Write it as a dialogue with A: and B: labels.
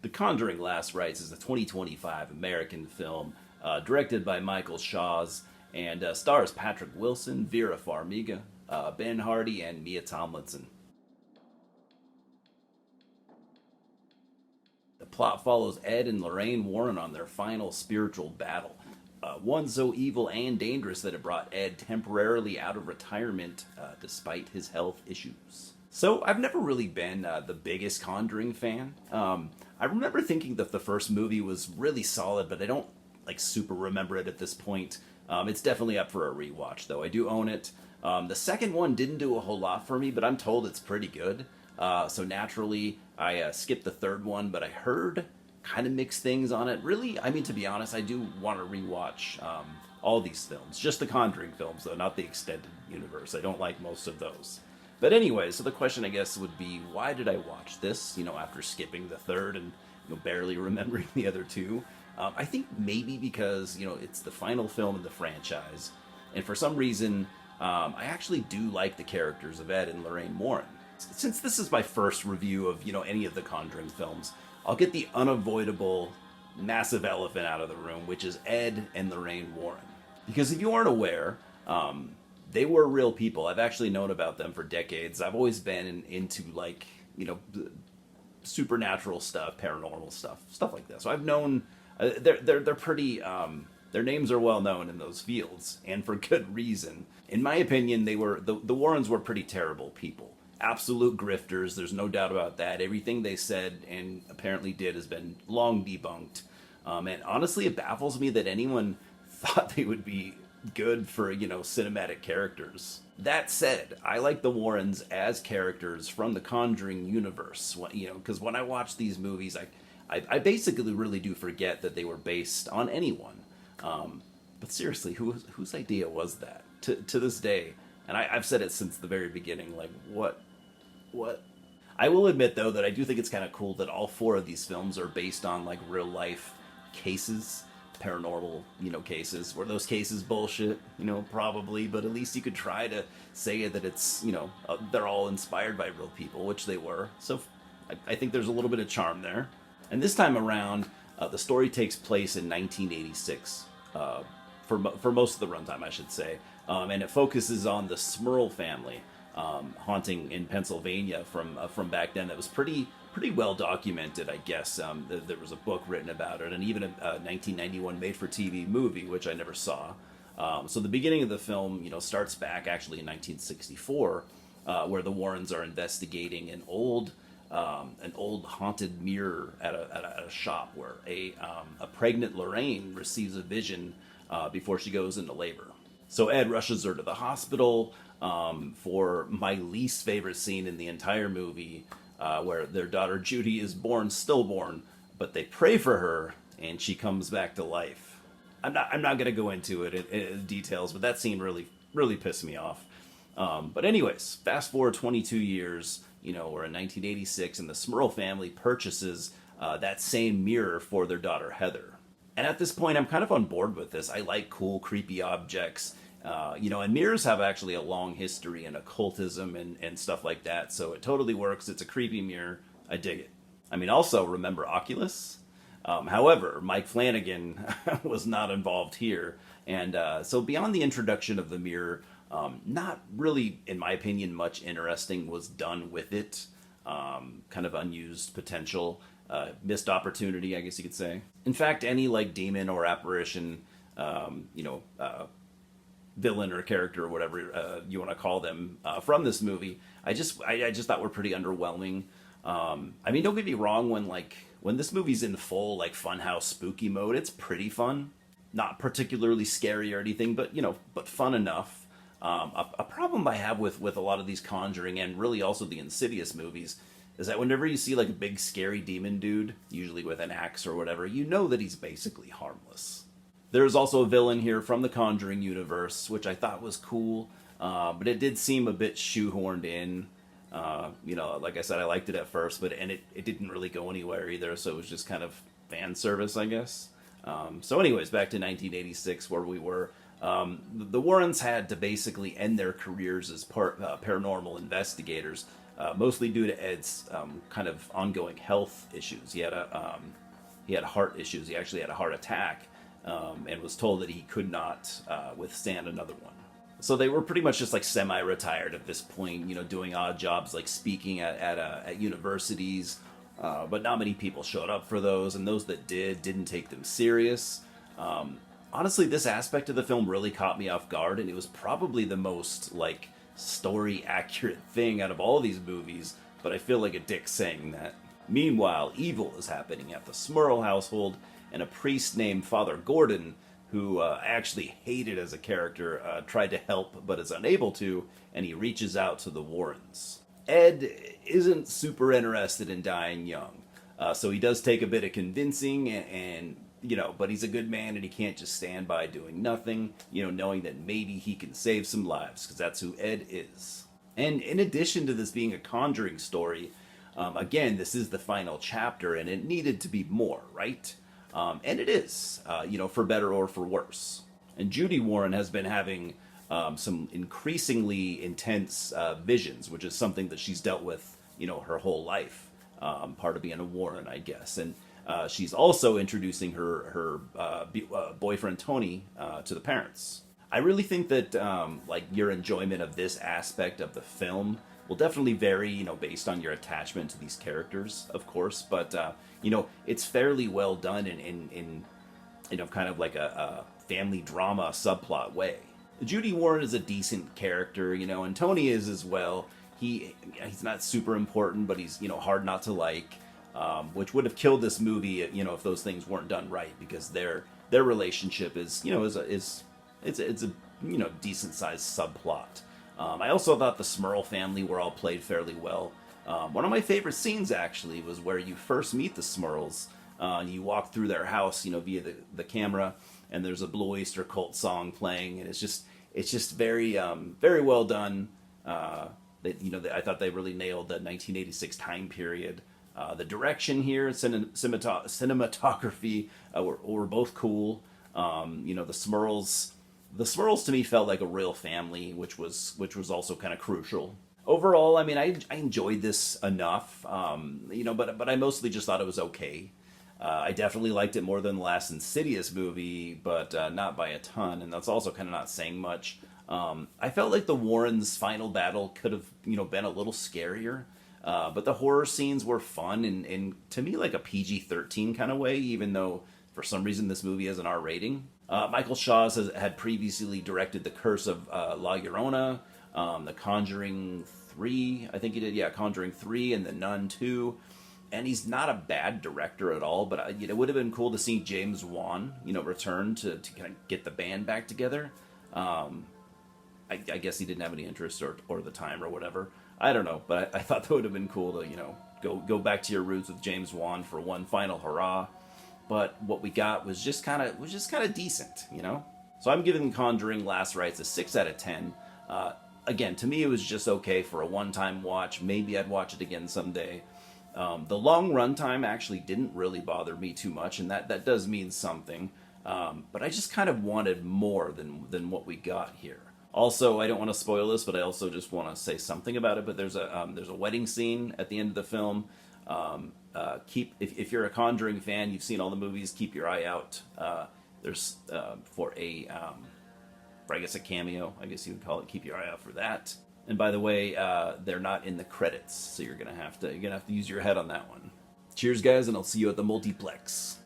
A: The Conjuring Last Rites is a 2025 American film directed by Michael Chaves and stars Patrick Wilson, Vera Farmiga, Ben Hardy, and Mia Tomlinson. The plot follows Ed and Lorraine Warren on their final spiritual battle. One so evil and dangerous that it brought Ed temporarily out of retirement despite his health issues. So I've never really been the biggest Conjuring fan. I remember thinking that the first movie was really solid, but I don't like super remember it at this point. It's definitely up for a rewatch, though. I do own it. The second one didn't do a whole lot for me, but I'm told it's pretty good. So naturally, I skipped the third one, but I heard kind of mixed things on it. Really, I mean, to be honest, I do want to rewatch all these films. Just the Conjuring films, though, not the extended universe. I don't like most of those. But anyway, so the question, I guess, would be, why did I watch this, after skipping the third and barely remembering the other two? I think maybe because, it's the final film in the franchise. And for some reason, I actually do like the characters of Ed and Lorraine Warren. Since this is my first review of, any of the Conjuring films, I'll get the unavoidable massive elephant out of the room, which is Ed and Lorraine Warren. Because if you aren't aware, they were real people. I've actually known about them for decades. I've always been into supernatural stuff, paranormal stuff like that. So I've known they're pretty. Their names are well known in those fields, and for good reason. In my opinion, they were the Warrens were pretty terrible people. Absolute grifters. There's no doubt about that. Everything they said and apparently did has been long debunked. And honestly, it baffles me that anyone thought they would be good for, cinematic characters. That said, I like the Warrens as characters from the Conjuring universe. Because when I watch these movies, I basically really do forget that they were based on anyone. But seriously, whose idea was that? To this day, and I've said it since the very beginning, like, what? I will admit, though, that I do think it's kind of cool that all four of these films are based on, like, real-life cases, paranormal, cases. Were those cases bullshit? Probably, but at least you could try to say that it's, they're all inspired by real people, which they were. So I think there's a little bit of charm there. And this time around, the story takes place in 1986, for most of the runtime, I should say. And it focuses on the Smurl family, haunting in Pennsylvania from back then. That was pretty well documented, I guess. There was a book written about it, and even a 1991 made-for-TV movie, which I never saw. So the beginning of the film, starts back actually in 1964, where the Warrens are investigating an old haunted mirror at a shop where a pregnant Lorraine receives a vision before she goes into labor. So Ed rushes her to the hospital for my least favorite scene in the entire movie, where their daughter Judy is stillborn, but they pray for her and she comes back to life. I'm not going to go into it in details, but that scene really pissed me off. But anyways, fast forward 22 years, we're in 1986, and the Smurl family purchases that same mirror for their daughter Heather. And at this point, I'm kind of on board with this. I like cool, creepy objects. And mirrors have actually a long history in occultism and stuff like that, so it totally works. It's a creepy mirror. I dig it. I mean, also, remember Oculus? However, Mike Flanagan was not involved here, and so beyond the introduction of the mirror, not really, in my opinion, much interesting was done with it. Kind of unused potential, missed opportunity, I guess you could say. In fact, any demon or apparition, villain or character or whatever you want to call them from this movie, I just thought were pretty underwhelming. I mean, don't get me wrong, when this movie's in full funhouse spooky mode, it's pretty fun. Not particularly scary or anything, but fun enough. A problem I have with a lot of these Conjuring and really also the Insidious movies is that whenever you see a big scary demon dude, usually with an axe or whatever, that he's basically harmless. There's also a villain here from the Conjuring universe, which I thought was cool, but it did seem a bit shoehorned in. Like I said, I liked it at first, but it didn't really go anywhere either, so it was just kind of fan service, I guess. So anyways, back to 1986, where we were. The Warrens had to basically end their careers as paranormal investigators mostly due to Ed's kind of ongoing health issues. He had heart issues. He actually had a heart attack, and was told that he could not withstand another one. So they were pretty much just like semi-retired at this point, doing odd jobs like speaking at universities. But not many people showed up for those, and those that didn't take them serious. Honestly, this aspect of the film really caught me off guard, and it was probably the most like story accurate thing out of all these movies. But I feel like a dick saying that. Meanwhile, evil is happening at the Smurl household, and a priest named Father Gordon, who I actually hated as a character, tried to help but is unable to, and he reaches out to the Warrens. Ed isn't super interested in dying young, so he does take a bit of convincing, and but he's a good man, and he can't just stand by doing nothing, knowing that maybe he can save some lives, because that's who Ed is. And in addition to this being a Conjuring story, again, this is the final chapter, and it needed to be more, right? And it is, for better or for worse. And Judy Warren has been having some increasingly intense visions, which is something that she's dealt with, her whole life. Part of being a Warren, I guess. And she's also introducing her boyfriend Tony to the parents. I really think that your enjoyment of this aspect of the film will definitely vary, based on your attachment to these characters, of course. But it's fairly well done in kind of like a family drama subplot way. Judy Warren is a decent character, and Tony is as well. He's not super important, but he's hard not to like, which would have killed this movie, if those things weren't done right, because their relationship is it's a decent sized subplot. I also thought the Smurl family were all played fairly well. One of my favorite scenes actually was where you first meet the Smurls. You walk through their house, via the camera, and there's a Blue Oyster Cult song playing, and it's just very very well done. I thought they really nailed the 1986 time period. The direction here, cinematography were both cool. The Smurls to me felt like a real family, which was also kind of crucial. Overall, I mean, I enjoyed this enough, but I mostly just thought it was okay. I definitely liked it more than the last Insidious movie, but not by a ton, and that's also kind of not saying much. I felt like the Warrens' final battle could have, been a little scarier, but the horror scenes were fun, and to me, like a PG-13 kind of way, even though for some reason this movie has an R rating. Michael Shaw had previously directed The Curse of La Llorona, The Conjuring 3, I think he did, Conjuring 3, and The Nun 2. And he's not a bad director at all, but it would have been cool to see James Wan, return to kind of get the band back together. I guess he didn't have any interest or the time or whatever. I don't know, but I thought that would have been cool to, go back to your roots with James Wan for one final hurrah. But what we got was just kind of decent, So I'm giving Conjuring Last Rites a 6 out of 10. Again, to me, it was just okay for a one-time watch. Maybe I'd watch it again someday. The long runtime actually didn't really bother me too much, and that does mean something. But I just kind of wanted more than what we got here. Also, I don't want to spoil this, but I also just want to say something about it. But there's a wedding scene at the end of the film. If you're a Conjuring fan, you've seen all the movies, keep your eye out. There's for I guess a cameo, I guess you would call it. Keep your eye out for that. And by the way, they're not in the credits, so you're gonna have to use your head on that one. Cheers, guys, and I'll see you at the multiplex.